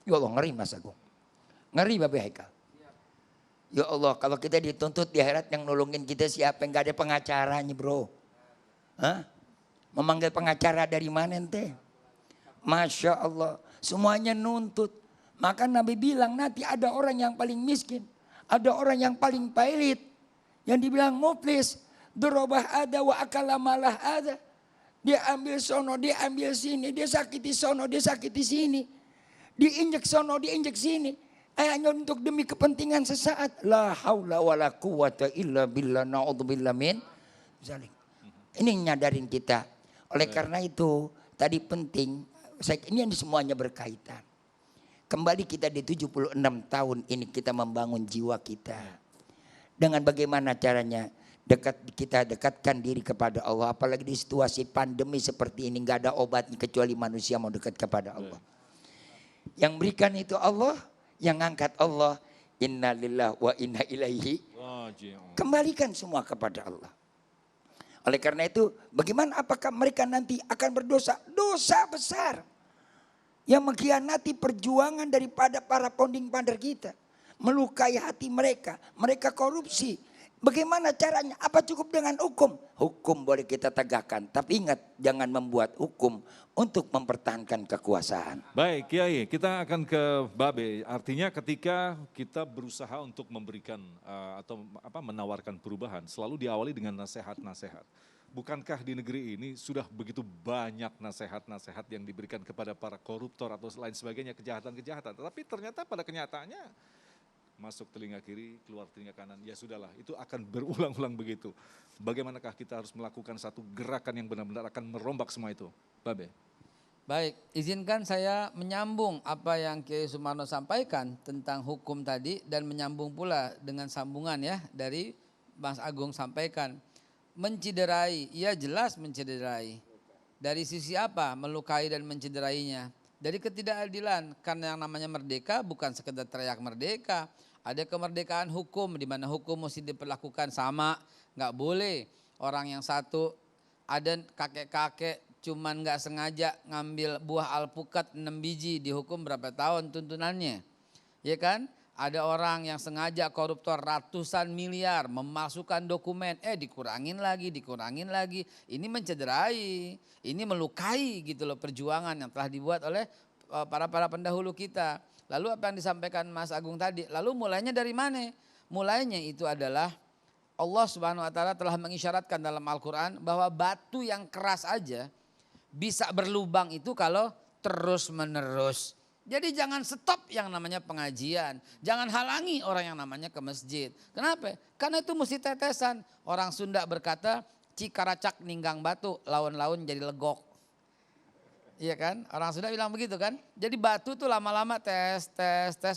Ya Allah ngeri Mas Agung. Ngeri Bapak Haikal. Ya Allah kalau kita dituntut di akhirat yang nolongin kita siapa? Yang gak ada pengacaranya bro. Hah? Memanggil pengacara dari mana ente? Masya Allah. Semuanya nuntut. Maka Nabi bilang nanti ada orang yang paling miskin. Ada orang yang paling pailit. Yang dibilang muflis. Dorobah ada wa akala malah ada. Dia ambil sono, dia ambil sini. Dia sakiti sono, dia sakiti sini. Diinjek sono, diinjek sini. Hanya untuk demi kepentingan sesaat. La haula wa la quwata illa billah na'udzubillah min zalik. Ini nyadarin kita. Oleh karena itu tadi penting. Ini semuanya berkaitan. Kembali kita di 76 tahun ini kita membangun jiwa kita. Dengan bagaimana caranya? Kita dekatkan diri kepada Allah. Apalagi di situasi pandemi seperti ini. Gak ada obatnya kecuali manusia mau dekat kepada Allah. Yang berikan itu Allah. Yang ngangkat Allah. Inna lillahi wa inna ilaihi. Kembalikan semua kepada Allah. Oleh karena itu bagaimana apakah mereka nanti akan berdosa? Dosa besar. Yang mengkhianati perjuangan daripada para founding father kita. Melukai hati mereka. Mereka korupsi. Bagaimana caranya? Apa cukup dengan hukum? Hukum boleh kita tegakkan. Tapi ingat jangan membuat hukum untuk mempertahankan kekuasaan. Baik Kiai, kita akan ke Babe. Artinya ketika kita berusaha untuk memberikan atau menawarkan perubahan. Selalu diawali dengan nasihat-nasihat. Bukankah di negeri ini sudah begitu banyak nasihat-nasihat yang diberikan kepada para koruptor atau lain sebagainya, kejahatan-kejahatan. Tapi ternyata pada kenyataannya masuk telinga kiri, keluar telinga kanan. Ya sudahlah, itu akan berulang-ulang begitu. Bagaimanakah kita harus melakukan satu gerakan yang benar-benar akan merombak semua itu? Babe. Baik, izinkan saya menyambung apa yang Kiai Sumarno sampaikan tentang hukum tadi. Dan menyambung pula dengan sambungan ya dari Mas Agung sampaikan. Menciderai, ya jelas menciderai. Dari sisi apa? Melukai dan menciderainya. Dari ketidakadilan, karena yang namanya merdeka bukan sekedar teriak merdeka. Ada kemerdekaan hukum, di mana hukum mesti diperlakukan sama. Nggak boleh orang yang satu, ada kakek-kakek cuman nggak sengaja ngambil buah alpukat 6 biji, dihukum berapa tahun tuntunannya. Ya kan? Ada orang yang sengaja koruptor ratusan miliar memasukkan dokumen, dikurangin lagi. Ini mencederai, ini melukai gitu loh perjuangan yang telah dibuat oleh para pendahulu kita. Lalu apa yang disampaikan Mas Agung tadi? Lalu mulainya dari mana? Mulainya itu adalah Allah Subhanahu wa taala telah mengisyaratkan dalam Al-Qur'an bahwa batu yang keras aja bisa berlubang itu kalau terus-menerus. Jadi jangan stop yang namanya pengajian. Jangan halangi orang yang namanya ke masjid. Kenapa? Karena itu mesti tetesan. Orang Sunda berkata, cikaracak ninggang batu, laun-laun jadi legok. Iya kan? Orang Sunda bilang begitu kan? Jadi batu tuh lama-lama tes,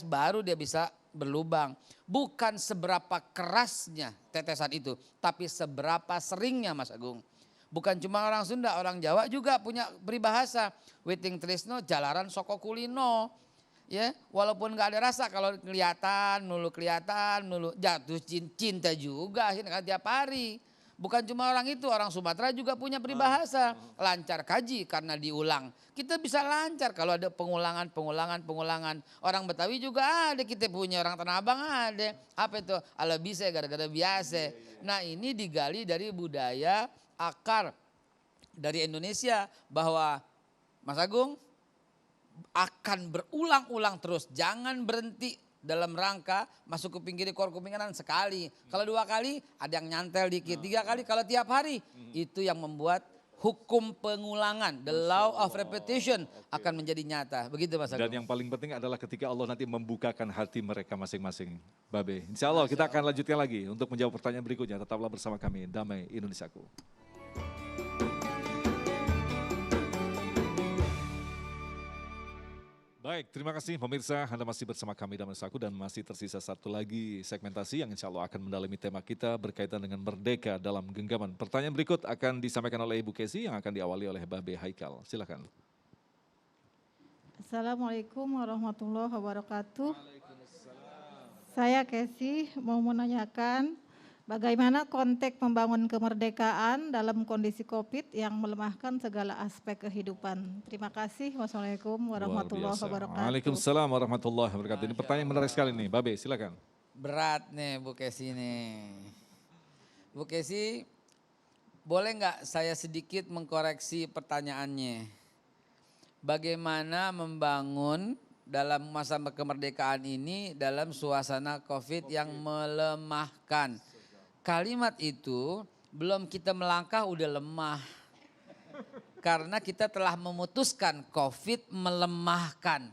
baru dia bisa berlubang. Bukan seberapa kerasnya tetesan itu, tapi seberapa seringnya, Mas Agung. Bukan cuma orang Sunda, orang Jawa juga punya peribahasa. Witing tresno jalaran soko kulino. Ya, walaupun nggak ada rasa, kalau kelihatan, nulu jatuh cinta juga akhirnya tiap hari. Bukan cuma orang itu, orang Sumatera juga punya peribahasa. Lancar kaji karena diulang. Kita bisa lancar kalau ada pengulangan. Orang Betawi juga ada, kita punya, orang Tanah Abang ada. Apa itu? Ala bisa gara-gara biasa. Nah, ini digali dari budaya akar dari Indonesia bahwa Mas Agung akan berulang-ulang terus, jangan berhenti dalam rangka masuk kuping kiri keluar kuping kanan sekali. Kalau 2 kali ada yang nyantel dikit, 3 kali, kalau tiap hari itu yang membuat hukum pengulangan, the law of repetition akan menjadi nyata. Begitu Mas Agung. Dan yang paling penting adalah ketika Allah nanti membukakan hati mereka masing-masing. Babe, insya Allah kita akan lanjutkan lagi untuk menjawab pertanyaan berikutnya. Tetaplah bersama kami, Damai Indonesiaku. Baik, terima kasih pemirsa, Anda masih bersama kami Damai Indonesiaku dan masih tersisa satu lagi segmentasi yang insya Allah akan mendalami tema kita berkaitan dengan merdeka dalam genggaman. Pertanyaan berikut akan disampaikan oleh Ibu Kesi yang akan diawali oleh Babe Haikal. Silakan. Assalamualaikum warahmatullahi wabarakatuh. Saya Kesi mau menanyakan bagaimana konteks membangun kemerdekaan dalam kondisi COVID yang melemahkan segala aspek kehidupan. Terima kasih. Wassalamualaikum warahmatullahi wabarakatuh. Waalaikumsalam warahmatullahi wabarakatuh. Ini pertanyaan menarik sekali nih, Babe silakan. Berat nih Bu Kesi nih. Bu Kesi, boleh nggak saya sedikit mengkoreksi pertanyaannya? Bagaimana membangun dalam masa kemerdekaan ini dalam suasana COVID yang melemahkan? Kalimat itu belum kita melangkah udah lemah. Karena kita telah memutuskan COVID melemahkan.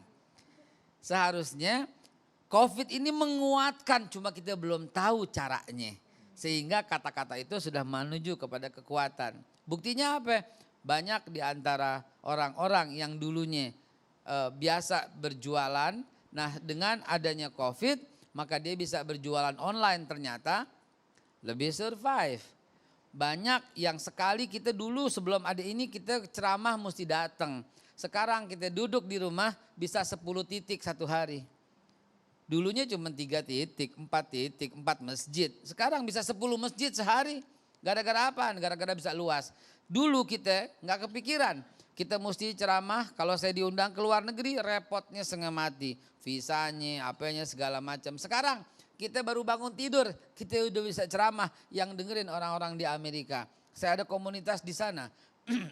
Seharusnya COVID ini menguatkan, cuma kita belum tahu caranya. Sehingga kata-kata itu sudah menuju kepada kekuatan. Buktinya apa? Banyak di antara orang-orang yang dulunya biasa berjualan. Nah, dengan adanya COVID, maka dia bisa berjualan online ternyata lebih survive. Banyak yang sekali kita dulu sebelum ada ini kita ceramah mesti datang. Sekarang kita duduk di rumah bisa 10 titik satu hari. Dulunya cuma 3 titik, 4 masjid. Sekarang bisa 10 masjid sehari. Gara-gara apa? Gara-gara bisa luas. Dulu kita nggak kepikiran. Kita mesti ceramah, kalau saya diundang ke luar negeri repotnya setengah mati. Visanya, apanya segala macam. Sekarang kita baru bangun tidur, kita udah bisa ceramah yang dengerin orang-orang di Amerika. Saya ada komunitas di sana,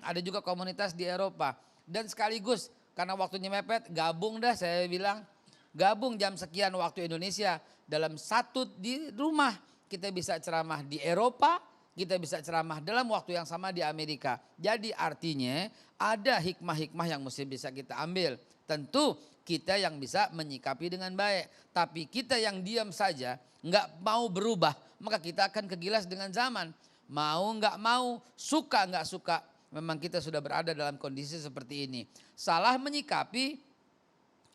ada juga komunitas di Eropa. Dan sekaligus karena waktunya mepet, gabung dah saya bilang. Gabung jam sekian waktu Indonesia, dalam satu di rumah kita bisa ceramah di Eropa, kita bisa ceramah dalam waktu yang sama di Amerika. Jadi artinya ada hikmah-hikmah yang mesti bisa kita ambil. Tentu kita yang bisa menyikapi dengan baik. Tapi kita yang diam saja, nggak mau berubah, maka kita akan kegilas dengan zaman. Mau nggak mau, suka nggak suka, memang kita sudah berada dalam kondisi seperti ini. Salah menyikapi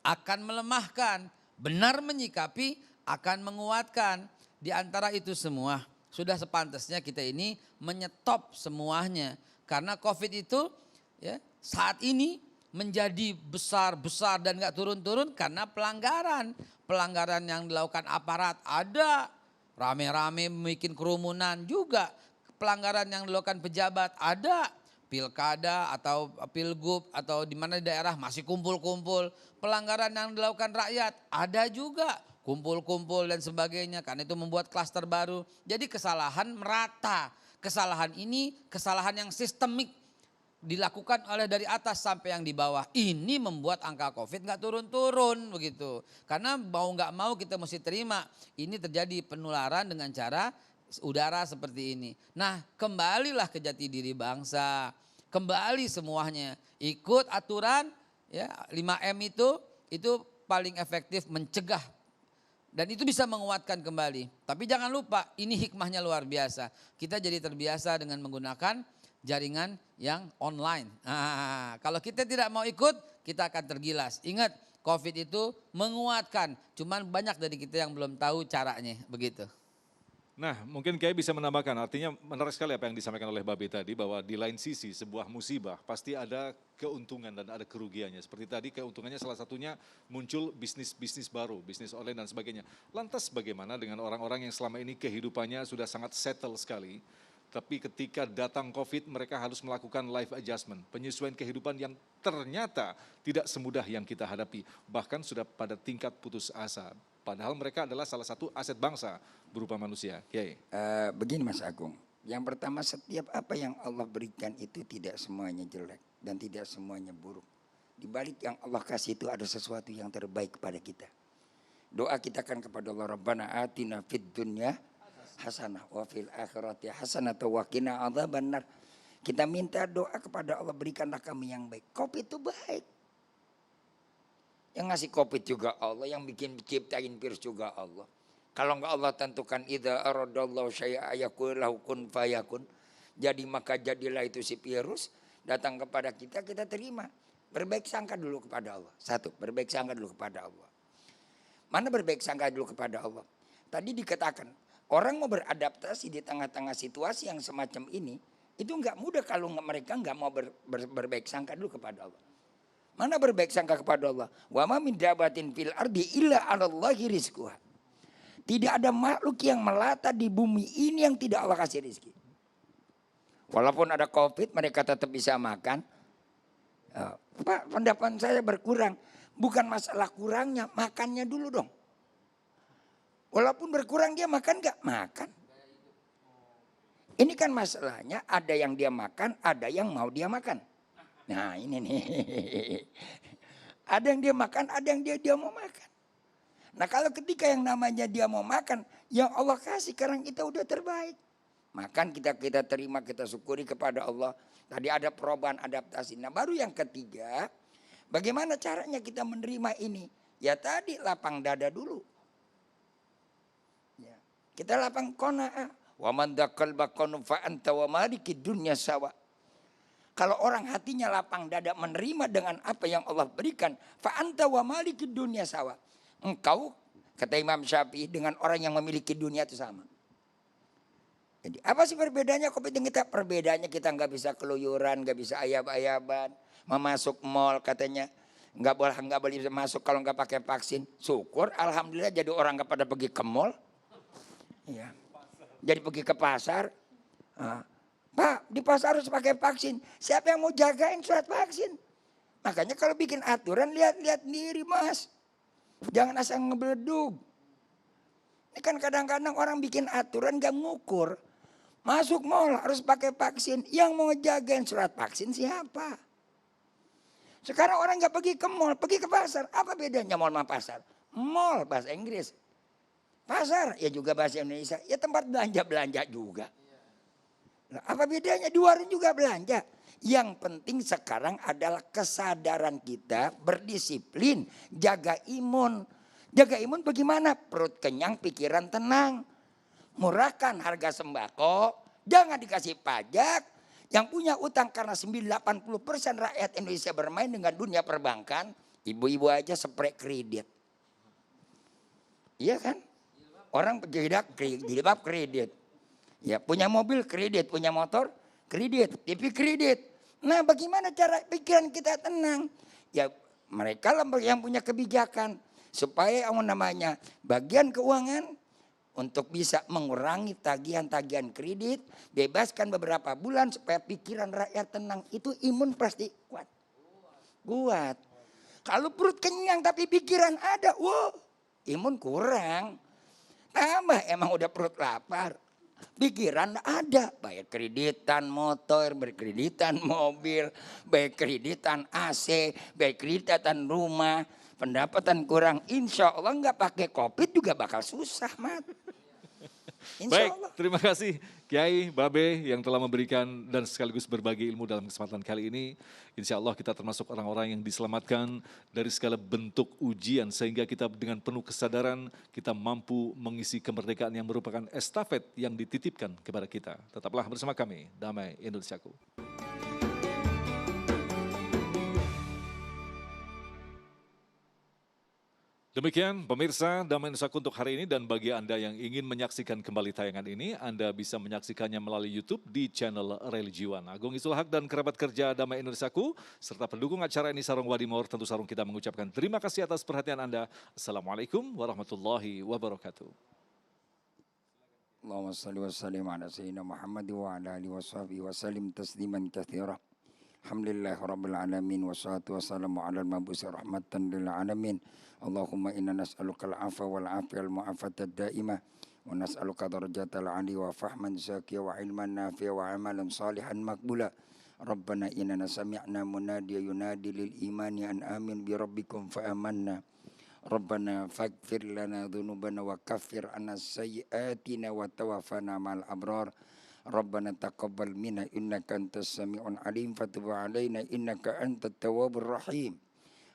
akan melemahkan, benar menyikapi akan menguatkan. Di antara itu semua, sudah sepantasnya kita ini menyetop semuanya. Karena COVID itu ya, saat ini menjadi besar-besar dan gak turun-turun karena pelanggaran. Pelanggaran yang dilakukan aparat ada, rame-rame bikin kerumunan juga. Pelanggaran yang dilakukan pejabat ada, pilkada atau pilgub atau di mana di daerah masih kumpul-kumpul. Pelanggaran yang dilakukan rakyat ada juga, kumpul-kumpul dan sebagainya. Karena itu membuat klaster baru. Jadi kesalahan merata. Kesalahan ini kesalahan yang sistemik, dilakukan oleh dari atas sampai yang di bawah. Ini membuat angka COVID nggak turun-turun begitu. Karena mau nggak mau kita mesti terima ini terjadi penularan dengan cara udara seperti ini. Nah, kembalilah ke jati diri bangsa. Kembali semuanya ikut aturan ya, 5M itu paling efektif mencegah. Dan itu bisa menguatkan kembali. Tapi jangan lupa, ini hikmahnya luar biasa. Kita jadi terbiasa dengan menggunakan jaringan yang online. Nah, kalau kita tidak mau ikut, kita akan tergilas. Ingat, COVID itu menguatkan. Cuman banyak dari kita yang belum tahu caranya, begitu. Nah, mungkin Kiai bisa menambahkan, artinya menarik sekali apa yang disampaikan oleh Babe tadi, bahwa di lain sisi sebuah musibah pasti ada keuntungan dan ada kerugiannya. Seperti tadi keuntungannya salah satunya muncul bisnis-bisnis baru, bisnis online dan sebagainya. Lantas bagaimana dengan orang-orang yang selama ini kehidupannya sudah sangat settle sekali, tapi ketika datang COVID mereka harus melakukan life adjustment, penyesuaian kehidupan yang ternyata tidak semudah yang kita hadapi, bahkan sudah pada tingkat putus asa. Padahal mereka adalah salah satu aset bangsa berupa manusia. Kiai. Begini Mas Agung, yang pertama setiap apa yang Allah berikan itu tidak semuanya jelek dan tidak semuanya buruk. Di balik yang Allah kasih itu ada sesuatu yang terbaik kepada kita. Doa kita kan kepada Allah, Rabbana atina fid dunya hasanah wa fil akhirati hasanah wa qina adzabannar. Kita minta doa kepada Allah, berikanlah kami yang baik. Covid itu baik. Yang ngasih COVID juga Allah, yang bikin ciptain virus juga Allah. Kalau enggak Allah tentukan idza aradallahu syai'a yaqul lahu kun fayakun. Jadi maka jadilah itu si virus datang kepada kita, kita terima. Berbaik sangka dulu kepada Allah. Satu, berbaik sangka dulu kepada Allah. Mana berbaik sangka dulu kepada Allah? Tadi dikatakan, orang mau beradaptasi di tengah-tengah situasi yang semacam ini, itu enggak mudah kalau mereka enggak mau berbaik sangka dulu kepada Allah. Mana berbaik sangka kepada Allah? Wa ma min dabatin fil ardi illa 'alallahi rizquha. Tidak ada makhluk yang melata di bumi ini yang tidak Allah kasih rezeki. Walaupun ada COVID, mereka tetap bisa makan. Pak, pendapatan saya berkurang. Bukan masalah kurangnya, makannya dulu dong. Walaupun berkurang dia makan enggak? Makan. Ini kan masalahnya, ada yang dia makan, ada yang mau dia makan. Nah ini nih, ada yang dia makan, ada yang dia mau makan. Nah kalau ketika yang namanya dia mau makan, yang Allah kasih sekarang kita udah terbaik. Makan kita terima, kita syukuri kepada Allah. Tadi ada perubahan adaptasi. Nah baru yang ketiga, bagaimana caranya kita menerima ini? Ya tadi lapang dada dulu. Ya, kita lapang qanaah. Wa man dzaqalba fa anta wa maliki dunya sawa. Kalau orang hatinya lapang dada menerima dengan apa yang Allah berikan, fa anta wa malikid dunya sawa. Engkau, kata Imam Syafi'i, dengan orang yang memiliki dunia itu sama. Jadi apa sih perbedaannya COVID dengan kita? Perbedaannya kita nggak bisa keluyuran, nggak bisa ayab-ayaban, memasuk mall katanya nggak boleh masuk kalau nggak pakai vaksin. Syukur, alhamdulillah jadi orang nggak pada pergi ke mall, ya. Jadi pergi ke pasar. Pak, di pasar harus pakai vaksin. Siapa yang mau jagain surat vaksin? Makanya kalau bikin aturan lihat-lihat diri Mas. Jangan asal ngebledug. Ini kan kadang-kadang orang bikin aturan gak ngukur. Masuk mall harus pakai vaksin. Yang mau jagain surat vaksin siapa? Sekarang orang gak pergi ke mall, pergi ke pasar. Apa bedanya mall sama pasar? Mall bahasa Inggris. Pasar ya juga bahasa Indonesia. Ya tempat belanja juga. Nah, apa bedanya? Di warung juga belanja. Yang penting sekarang adalah kesadaran kita berdisiplin, jaga imun. Jaga imun bagaimana? Perut kenyang, pikiran tenang. Murahkan harga sembako, jangan dikasih pajak. Yang punya utang karena 80% rakyat Indonesia bermain dengan dunia perbankan, ibu-ibu aja spray kredit. Iya kan? Orang jilbab kredit. Ya, punya mobil kredit, punya motor kredit, TV kredit. Nah, bagaimana cara pikiran kita tenang? Ya, mereka yang punya kebijakan supaya bagian keuangan untuk bisa mengurangi tagihan-tagihan kredit, bebaskan beberapa bulan supaya pikiran rakyat tenang. Itu imun pasti kuat. Kuat. Kalau perut kenyang tapi pikiran ada, wow, imun kurang. Tambah emang udah perut lapar. Pikiran ada, bayar kreditan motor, berkreditan mobil, bayar kreditan AC, bayar kreditan rumah, pendapatan kurang. Insya Allah nggak pakai COVID juga bakal susah, Mat. Baik, terima kasih Kiai, Babe yang telah memberikan dan sekaligus berbagi ilmu dalam kesempatan kali ini. Insya Allah kita termasuk orang-orang yang diselamatkan dari segala bentuk ujian sehingga kita dengan penuh kesadaran kita mampu mengisi kemerdekaan yang merupakan estafet yang dititipkan kepada kita. Tetaplah bersama kami, Damai Indonesiaku. Demikian pemirsa Damai Indonesiaku untuk hari ini, dan bagi Anda yang ingin menyaksikan kembali tayangan ini, Anda bisa menyaksikannya melalui YouTube di channel Religiwan. Agung Isul Haq dan kerabat kerja Damai Indonesiaku serta pendukung acara ini Sarung Wadimor, tentu Sarung kita mengucapkan terima kasih atas perhatian Anda. Assalamualaikum warahmatullahi wabarakatuh. Allahumma salli wa sallim ala sayyidina Muhammad wa ala alihi wa sahbihi wa sallim tasliman katsira. Alhamdulillah rabbil alamin wassalatu wassalamu ala al-mabusi rahmatan lil alamin. Allahumma inna nas'aluka al-'afwa wal 'afiyal mu'afata ad-daimah wa nas'aluka darajatal 'ali wa fahman zakiyya wa ilman nafi'a wa 'amalan salihan maqbula. Rabbana inna sami'na munadiya yunadi lil imani an amin bi rabbikum fa amanna. Rabbana faghfir lana dhunubana wa kaffir 'anna sayyi'atina wa tawaffana ma'al abrar. Rabbana taqabbal minna innaka antas sami'un alim fatub 'alaina innaka antat tawwabur rahim.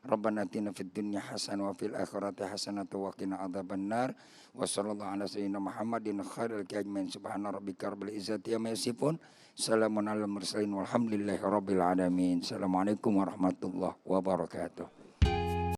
Rabbana atina fid dunya hasanah wa fil akhirati hasanah wa qina adzaban nar. Wa sallallahu ala sayyidina Muhammadin khairil ajmain. Subhana rabbika rabbil izzati amma yasifun. Salamun alal mursalin walhamdulillahi rabbil alamin. Assalamualaikum warahmatullahi wabarakatuh.